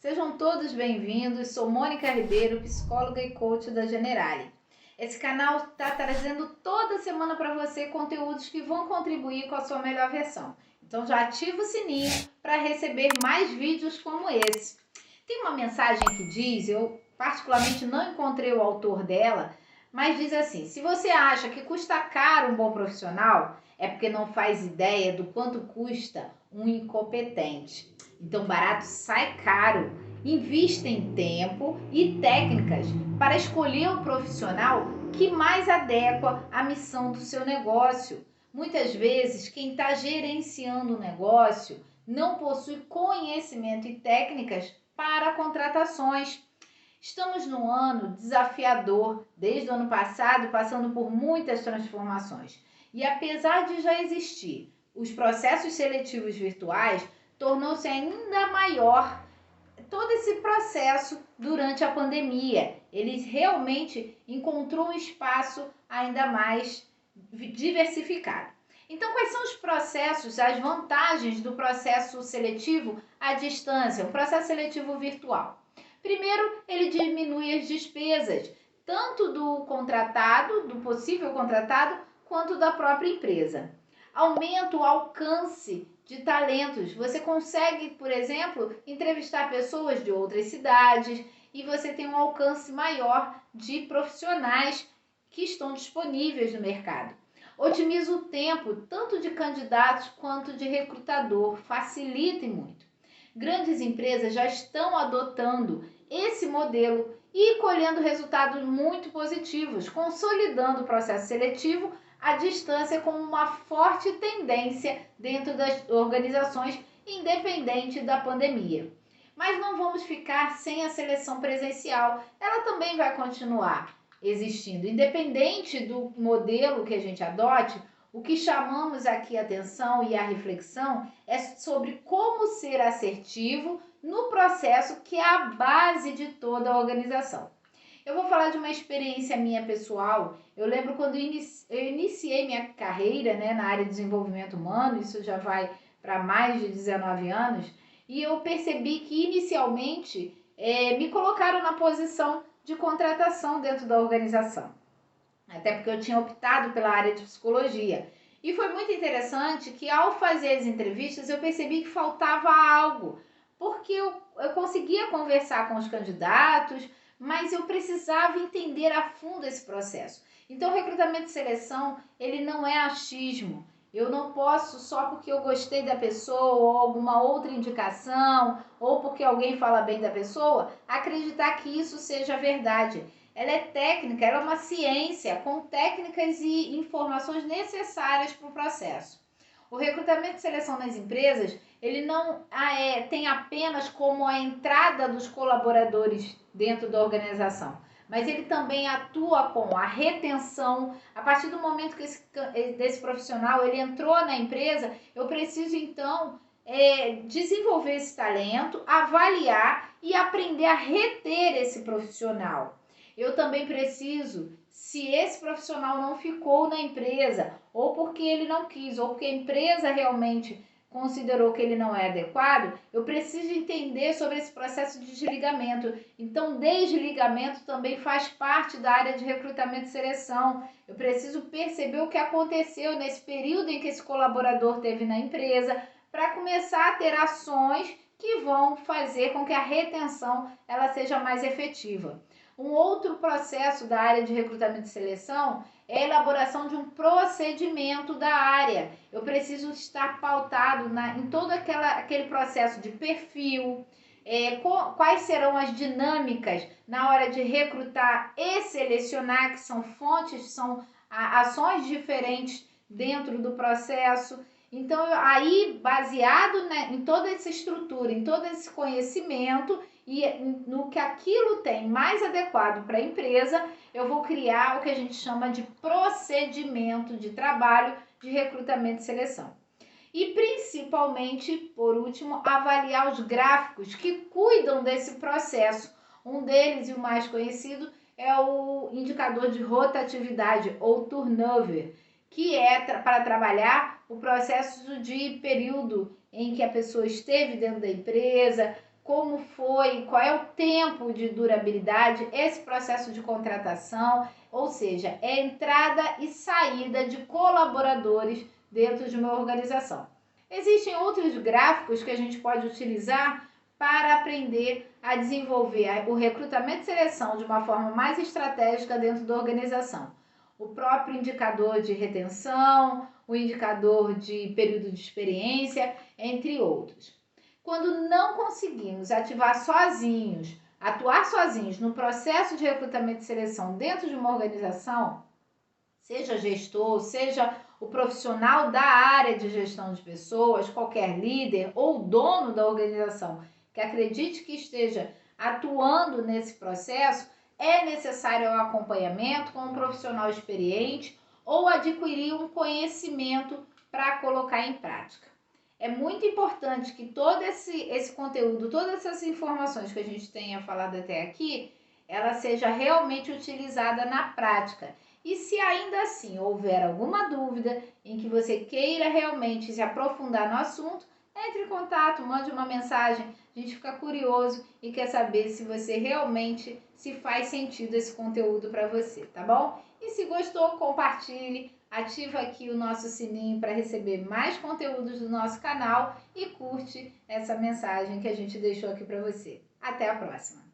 Sejam todos bem-vindos. Sou Mônica Ribeiro, psicóloga e coach da Generali. Esse canal está trazendo toda semana para você conteúdos que vão contribuir com a sua melhor versão. Então já ativa o sininho para receber mais vídeos como esse. Tem uma mensagem que diz, eu particularmente não encontrei o autor dela, mas diz assim: se você acha que custa caro um bom profissional, é porque não faz ideia do quanto custa um incompetente. Então, barato sai caro. Invista em tempo e técnicas para escolher o profissional que mais adequa à missão do seu negócio. Muitas vezes, quem está gerenciando o negócio não possui conhecimento e técnicas para contratações. Estamos num ano desafiador, desde o ano passado, passando por muitas transformações. E apesar de já existir os processos seletivos virtuais, tornou-se ainda maior todo esse processo durante a pandemia. Ele realmente encontrou um espaço ainda mais diversificado. Então, quais são os processos, as vantagens do processo seletivo à distância, o processo seletivo virtual? Primeiro, ele diminui as despesas, tanto do contratado, do possível contratado, quanto da própria empresa. Aumenta o alcance de talentos. Você consegue, por exemplo, entrevistar pessoas de outras cidades e você tem um alcance maior de profissionais que estão disponíveis no mercado. Otimiza o tempo, tanto de candidatos quanto de recrutador, facilita muito. Grandes empresas já estão adotando esse modelo e colhendo resultados muito positivos, consolidando o processo seletivo à distância como uma forte tendência dentro das organizações, independente da pandemia. Mas não vamos ficar sem a seleção presencial, ela também vai continuar existindo. Independente do modelo que a gente adote, o que chamamos aqui a atenção e a reflexão é sobre como ser assertivo no processo que é a base de toda a organização. Eu vou falar de uma experiência minha pessoal. Eu lembro quando eu iniciei minha carreira, na área de desenvolvimento humano, isso já vai para mais de 19 anos, e eu percebi que inicialmente me colocaram na posição de contratação dentro da organização. Até porque eu tinha optado pela área de psicologia. E foi muito interessante que ao fazer as entrevistas eu percebi que faltava algo, porque eu conseguia conversar com os candidatos, mas eu precisava entender a fundo esse processo. Então, o recrutamento e seleção, ele não é achismo. Eu não posso, só porque eu gostei da pessoa ou alguma outra indicação, ou porque alguém fala bem da pessoa, acreditar que isso seja verdade. Ela é técnica, ela é uma ciência com técnicas e informações necessárias para o processo. O recrutamento e seleção nas empresas, ele não tem apenas como a entrada dos colaboradores dentro da organização, mas ele também atua com a retenção. A partir do momento que desse profissional ele entrou na empresa, eu preciso então desenvolver esse talento, avaliar e aprender a reter esse profissional. Eu também preciso, se esse profissional não ficou na empresa, ou porque ele não quis, ou porque a empresa realmente considerou que ele não é adequado, eu preciso entender sobre esse processo de desligamento. Então, desligamento também faz parte da área de recrutamento e seleção. Eu preciso perceber o que aconteceu nesse período em que esse colaborador teve na empresa, para começar a ter ações que vão fazer com que a retenção ela seja mais efetiva. Um outro processo da área de recrutamento e seleção é a elaboração de um procedimento da área. Eu preciso estar pautado em todo aquele processo de perfil, quais serão as dinâmicas na hora de recrutar e selecionar, que são fontes, são ações diferentes dentro do processo. Então, aí, baseado em toda essa estrutura, em todo esse conhecimento e no que aquilo tem mais adequado para a empresa, eu vou criar o que a gente chama de procedimento de trabalho de recrutamento e seleção. E, principalmente, por último, avaliar os gráficos que cuidam desse processo. Um deles, e o mais conhecido, é o indicador de rotatividade, ou turnover, que é para trabalhar o processo de período em que a pessoa esteve dentro da empresa, como foi, qual é o tempo de durabilidade, esse processo de contratação, ou seja, é entrada e saída de colaboradores dentro de uma organização. Existem outros gráficos que a gente pode utilizar para aprender a desenvolver o recrutamento e seleção de uma forma mais estratégica dentro da organização. O próprio indicador de retenção, o indicador de período de experiência, entre outros. Quando não conseguimos atuar sozinhos no processo de recrutamento e seleção dentro de uma organização, seja gestor, seja o profissional da área de gestão de pessoas, qualquer líder ou dono da organização que acredite que esteja atuando nesse processo, é necessário o acompanhamento com um profissional experiente ou adquirir um conhecimento para colocar em prática. É muito importante que todo esse conteúdo, todas essas informações que a gente tenha falado até aqui, ela seja realmente utilizada na prática. E se ainda assim houver alguma dúvida em que você queira realmente se aprofundar no assunto, entre em contato, mande uma mensagem, a gente fica curioso e quer saber se você realmente se faz sentido esse conteúdo para você, tá bom? E se gostou, compartilhe, ativa aqui o nosso sininho para receber mais conteúdos do nosso canal e curte essa mensagem que a gente deixou aqui para você. Até a próxima!